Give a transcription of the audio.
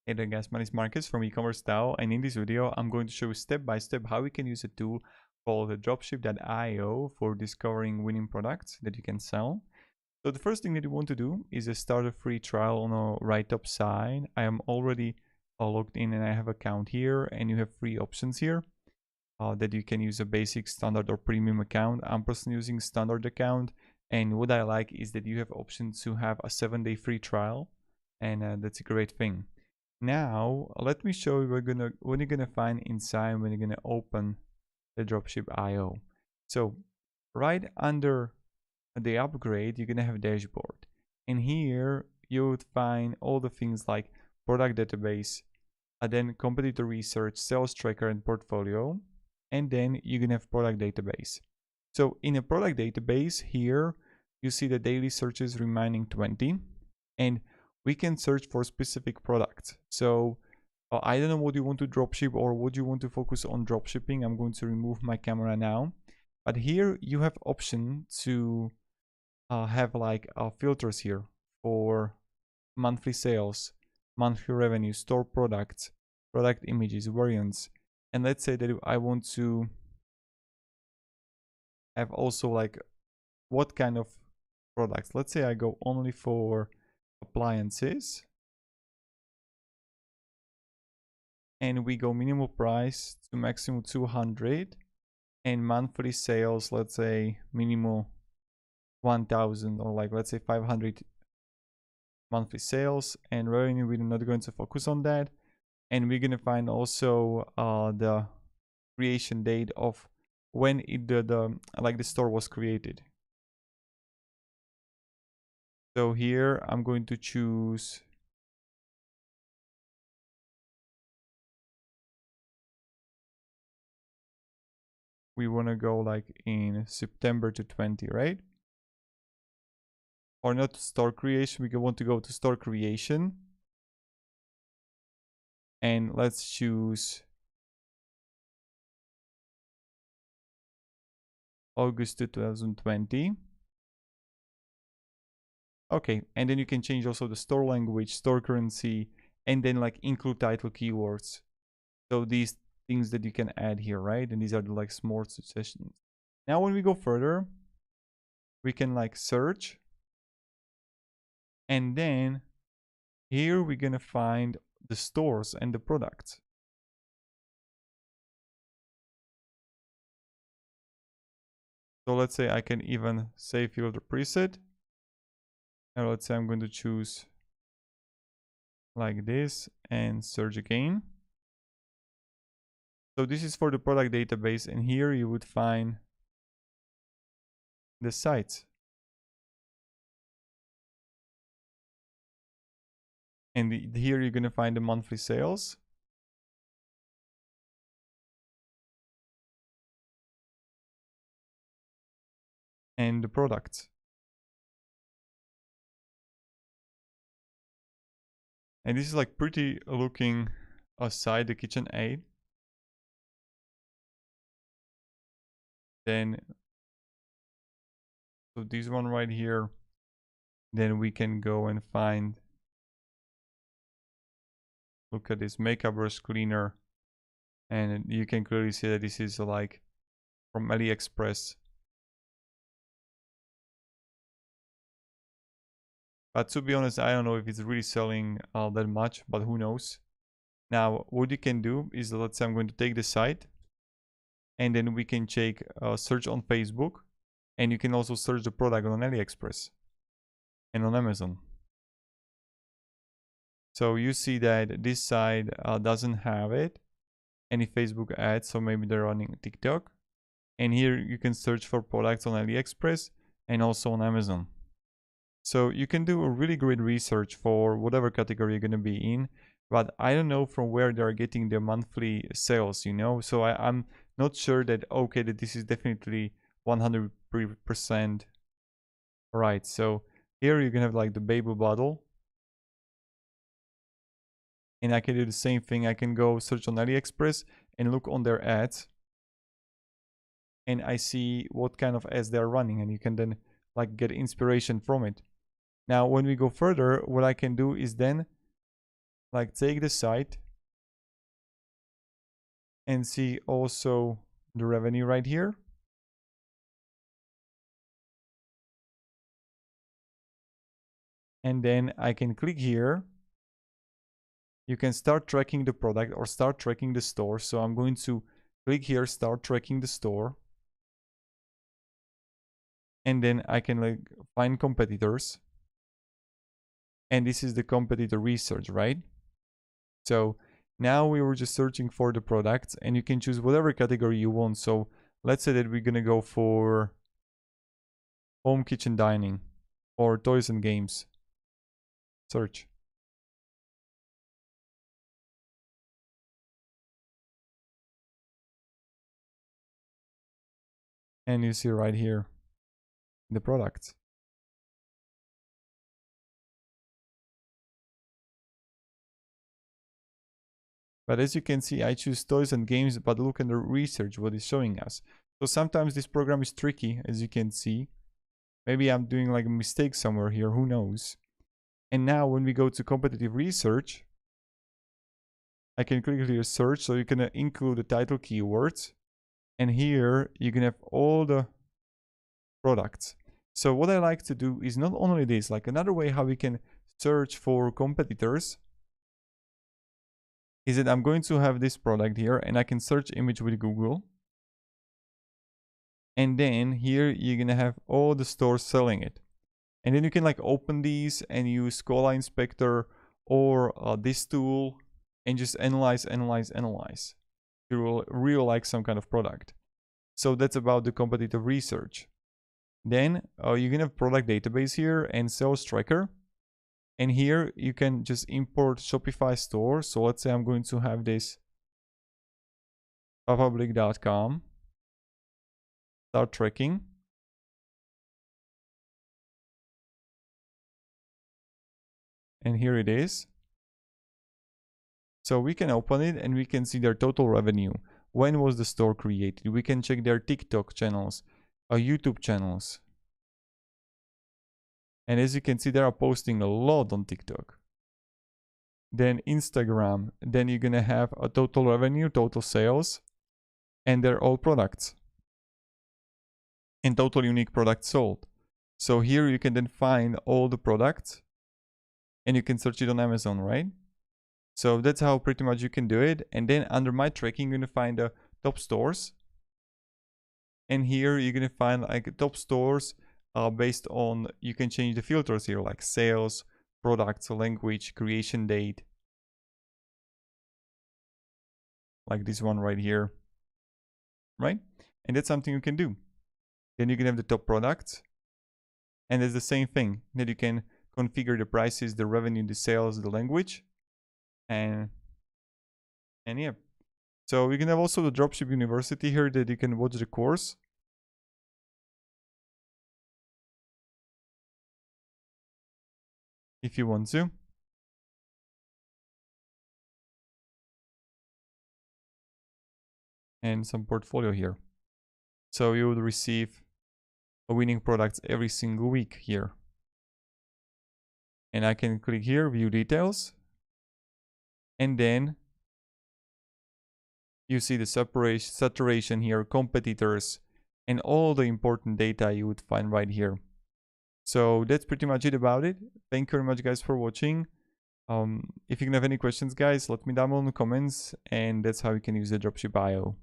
Hey there guys, my name is Marcus from e-commerce style, and in this video I'm going to show you step by step how we can use a tool called Dropship.io for discovering winning products that you can sell. So the first thing that you want to do is start a free trial on the right top side. I am already logged in and I have an account here, and you have free options here that you can use a basic, standard or premium account. I'm personally using standard account, and what I like is that you have options to have a 7-day free trial, and that's a great thing. Now, let me show you what you're gonna find inside when you're gonna open the Dropship.io. So, right under the upgrade, you're gonna have dashboard, and here you would find all the things like product database, and then competitor research, sales tracker, and portfolio, and then you're gonna have product database. So, in a product database here, you see the daily searches remaining 20, and we can search for specific products. So I don't know what you want to dropship or what you want to focus on dropshipping. I'm going to remove my camera now. But here you have option to have like filters here for monthly sales, monthly revenue, store products, product images, variants. And let's say that I want to have also like what kind of products. Let's say I go only for appliances, and we go minimal price to maximum 200, and monthly sales, let's say minimal 1000, or like let's say 500 monthly sales, and revenue we're not going to focus on that. And we're going to find also the creation date of when the store was created. So here I'm going to choose we want to go like in September to 20, right? Or not store creation, we want to go to store creation. And let's choose August 2020. Okay, and then you can change also the store language, store currency, and then like include title keywords. So these things that you can add here, right? And these are the like small suggestions. Now when we go further, we can like search, and then here we're gonna find the stores and the products. So let's say I can even save filter preset. And let's say I'm going to choose like this and search again. So this is for the product database, and here you would find the sites. And here you're going to find the monthly sales. And the products. And this is like pretty looking aside the KitchenAid. Then, so this one right here, then we can go and find, look at this makeup brush cleaner. And you can clearly see that this is like from AliExpress. But to be honest, I don't know if it's really selling that much, but who knows. Now, what you can do is, let's say I'm going to take the site, and then we can check search on Facebook, and you can also search the product on AliExpress and on Amazon. So you see that this side doesn't have any Facebook ads, so maybe they're running TikTok. And here you can search for products on AliExpress and also on Amazon. So you can do a really great research for whatever category you're going to be in, but I don't know from where they're getting their monthly sales, you know? So I'm not sure that, okay, that this is definitely 100% right. So here you can have like the baby bottle. And I can do the same thing. I can go search on AliExpress and look on their ads. And I see what kind of ads they're running, and you can then like get inspiration from it. Now, when we go further, what I can do is then like take the site and see also the revenue right here. And then I can click here. You can start tracking the product or start tracking the store. So I'm going to click here, start tracking the store. And then I can like find competitors. And this is the competitor research, right? So now we were just searching for the products, and you can choose whatever category you want. So let's say that we're gonna go for home kitchen dining or toys and games. Search. And you see right here the products. But as you can see, I choose toys and games, but look at the research, what it's showing us. So sometimes this program is tricky, as you can see. Maybe I'm doing like a mistake somewhere here, who knows. And now when we go to competitive research, I can click here search, so you can include the title keywords. And here you can have all the products. So what I like to do is not only this, like another way how we can search for competitors is that I'm going to have this product here and I can search image with Google. And then here you're gonna have all the stores selling it. And then you can like open these and use Cola Inspector or this tool and just analyze. You will really like some kind of product. So that's about the competitive research. Then you can have product database here and sales tracker. And here you can just import Shopify store. So let's say I'm going to have this public.com. Start tracking. And here it is. So we can open it and we can see their total revenue. When was the store created? We can check their TikTok channels, YouTube channels. And as you can see, they are posting a lot on TikTok. Then Instagram. Then you're gonna have a total revenue, total sales, and they're all products. And total unique products sold. So here you can then find all the products and you can search it on Amazon, right? So that's how pretty much you can do it. And then under my tracking, you're gonna find the top stores. And here you're gonna find like top stores based on, you can change the filters here, like sales, products, language, creation date. Like this one right here, right? And that's something you can do. Then you can have the top products. And it's the same thing that you can configure the prices, the revenue, the sales, the language. And yeah. So you can have also the Dropship University here that you can watch the course. If you want to. And some portfolio here. So you would receive a winning products every single week here. And I can click here, view details. And then you see the saturation here, competitors, and all the important data you would find right here. So that's pretty much it about it. Thank you very much, guys, for watching. If you can have any questions, guys, let me down below in the comments, and that's how you can use the Dropship IO.